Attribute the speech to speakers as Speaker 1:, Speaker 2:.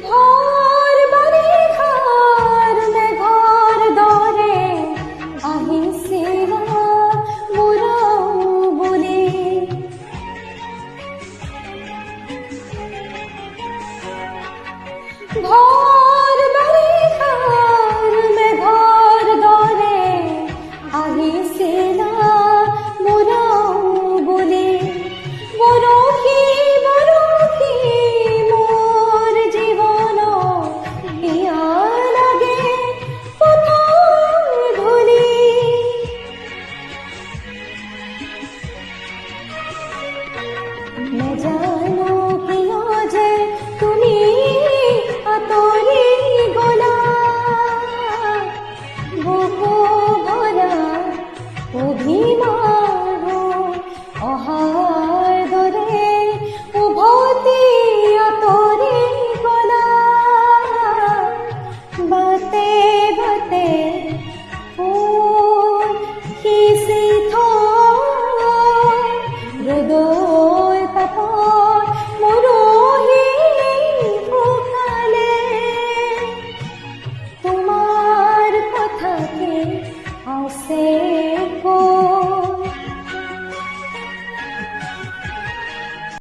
Speaker 1: ঘৰ বাৰী ঘৰ মেঘৰ দৰে আহিছিলা মোৰ বুলি ঘৰ বাৰী ঘৰ মেঘৰ দৰে আহিছিলা মোৰ বুলি বৰশী বৰশী মোৰ জীৱন হিয়া লাগে পথৰ ধূলি নেজানো কিয় যে তুমি আঁতৰি গলা বুকু ভৰা অভিমান অহাৰ দৰে উভতি আঁতৰি গলা বাটে বাটে ফুল সিঁচি থৈ ৰ'দৰ তাপত মৰহি শুকালে তোমাৰ কথাকে আছে